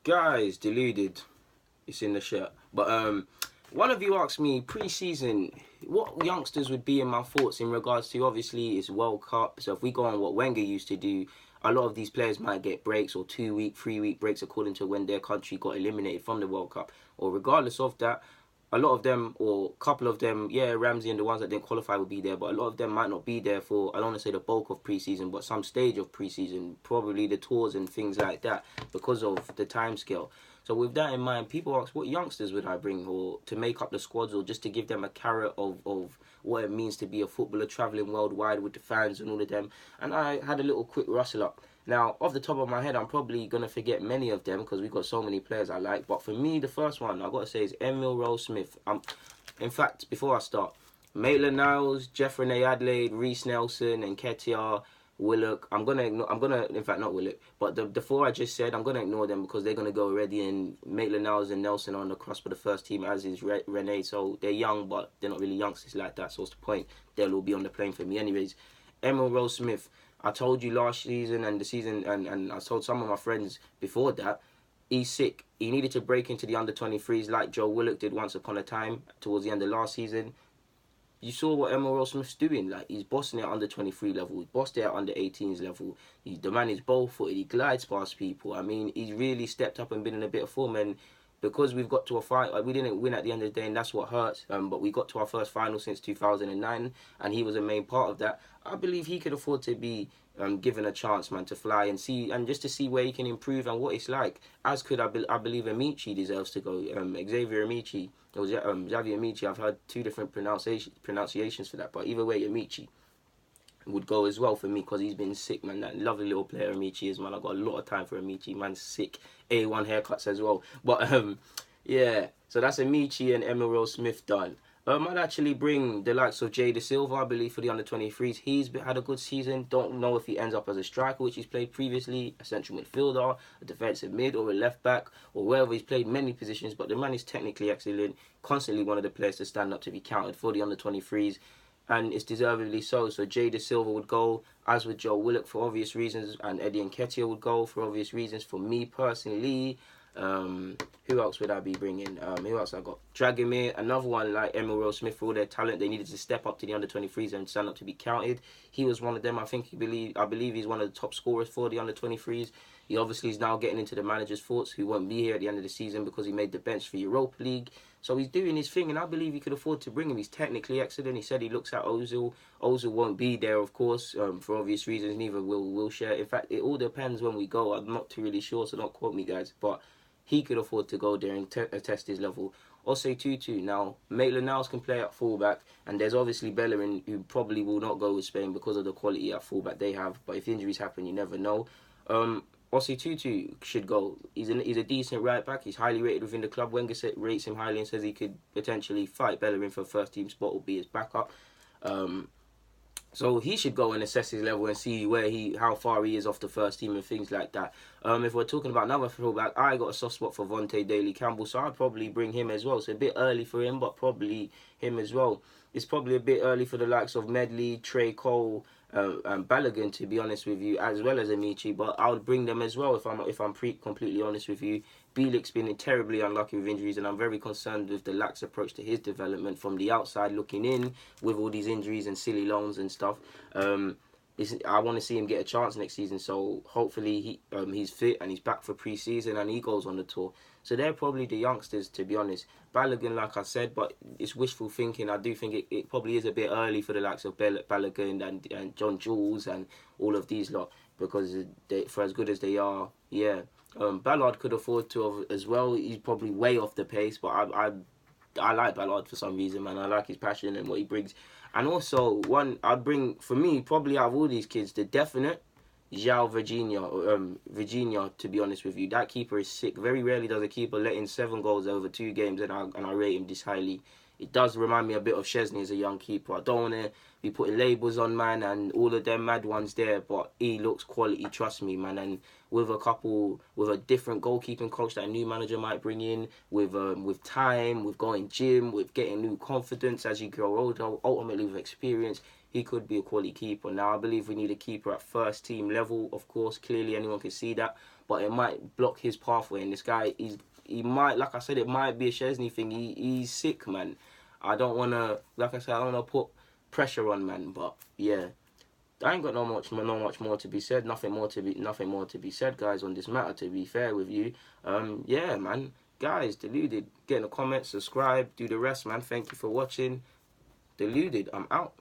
Guys, deluded. It's in the shirt. But one of you asked me pre-season what youngsters would be in my thoughts in regards to, obviously it's World Cup. So if we go on what Wenger used to do, a lot of these players might get breaks or 2-week, 3-week breaks according to when their country got eliminated from the World Cup. Or regardless of that, a lot of them, or a couple of them, yeah, Ramsey and the ones that didn't qualify will be there, but a lot of them might not be there for, I don't want to say the bulk of pre-season, but some stage of pre-season, probably the tours and things like that, because of the time scale. So with that in mind, people ask, what youngsters would I bring, or to make up the squads, or just to give them a carrot of what it means to be a footballer travelling worldwide with the fans and all of them. And I had a little quick rustle up. Now, off the top of my head, I'm probably going to forget many of them because we've got so many players I like. But for me, the first one I've got to say is Emil Rowe-Smith. In fact, before I start, Maitland-Niles, Jeffrey Adelaide, Reece Nelson, and Nketiah, Willock. I'm gonna ignore. In fact, not Willock, but the four I just said, I'm gonna ignore them because they're gonna go already. And Maitland-Niles and Nelson are on the cross for the first team, as is Rene. So they're young, but they're not really youngsters like that. So what's the point? They'll all be on the plane for me, anyways. Emil Rowe-Smith. I told you last season and the season, and I told some of my friends before that, he's sick. He needed to break into the under-23s like Joe Willock did once upon a time towards the end of last season. You saw what Emil Rowe-Smith's doing. Like, he's bossing it at under 23 level. He's bossed it at under 18s level. The man is bold-footed. He glides past people. I mean, he's really stepped up and been in a bit of form. And because we've got to a fight, like, we didn't win at the end of the day, and that's what hurts. But we got to our first final since 2009, and he was a main part of that. I believe he could afford to be given a chance, man, to fly and see, and just to see where he can improve and what it's like. As could I believe Amici deserves to go. Xavier Amici or Xavier Amici. I've heard two different pronunciations for that, but either way, Amici would go as well for me because he's been sick, man. That lovely little player Amici is, man. I've got a lot of time for Amici. Man's sick. A1 haircuts as well. But yeah. So that's Amici and Emil Rowe-Smith done. I'd actually bring the likes of Jay Da Silva, I believe, for the under-23s. He's had a good season. Don't know if he ends up as a striker, which he's played previously, a central midfielder, a defensive mid, or a left-back, or wherever. He's played many positions, but the man is technically excellent, constantly one of the players to stand up to be counted for the under-23s, and it's deservedly so. So Jay Da Silva would go, as would Joe Willock for obvious reasons, and Eddie Nketiah would go for obvious reasons. For me personally, who else would I be bringing? Who else I got? Dragomir, another one like Emil Rowe-Smith. For all their talent, they needed to step up to the under-23s and stand up to be counted. He was one of them. I believe he's one of the top scorers for the under-23s. He obviously is now getting into the manager's thoughts, who won't be here at the end of the season because he made the bench for Europa League. So he's doing his thing, and I believe he could afford to bring him. He's technically excellent. He said he looks at Ozil. Ozil won't be there, of course, for obvious reasons. Neither will Wilshere. In fact, it all depends when we go. I'm not too really sure, so don't quote me, guys. But he could afford to go there and test his level. Osei Tutu. Now, Maitland-Niles can play at fullback, and there's obviously Bellerin, who probably will not go with Spain because of the quality at fullback they have. But if injuries happen, you never know. Osei Tutu should go. He's a decent right back. He's highly rated within the club. Wenger rates him highly and says he could potentially fight Bellerin for a first team spot or be his backup. So he should go and assess his level and see how far he is off the first team and things like that. If we're talking about another fullback, I got a soft spot for Vontae Daly-Campbell, so I'd probably bring him as well. So a bit early for him, but probably him as well. It's probably a bit early for the likes of Medley, Trey Cole, and Balogun, to be honest with you, as well as Amici, but I would bring them as well if I'm completely honest with you. Bielik's been terribly unlucky with injuries, and I'm very concerned with the lax approach to his development from the outside looking in with all these injuries and silly loans and stuff. I want to see him get a chance next season, so hopefully he's fit and he's back for pre-season and he goes on the tour. So they're probably the youngsters, to be honest. Balogun, like I said, but it's wishful thinking. I do think it probably is a bit early for the likes of Balogun and John Jules and all of these lot, because for as good as they are, yeah. Ballard could afford to have as well. He's probably way off the pace, but I like Ballard for some reason, man. I like his passion and what he brings. And also, one I'd bring, for me, probably out of all these kids, the definite, João Virginia, to be honest with you. That keeper is sick. Very rarely does a keeper let in 7 goals over 2 games, and I rate him this highly. It does remind me a bit of Szczesny as a young keeper. I don't want to be putting labels on, man, and all of them mad ones there, but he looks quality, trust me, man. And with a different goalkeeping coach that a new manager might bring in, with time, with going gym, with getting new confidence as you grow older, ultimately with experience, he could be a quality keeper. Now, I believe we need a keeper at first team level, of course. Clearly, anyone can see that. but it might block his pathway. And this guy, he might, like I said, it might be a Szczesny thing. He's sick, man. I don't want to, like I said, I don't want to put pressure on, man. But yeah, I ain't got no much more to be said. Nothing more to be said, guys, on this matter. To be fair with you, yeah, man. Guys, Deluded, get in the comments, subscribe, do the rest, man. Thank you for watching. Deluded, I'm out.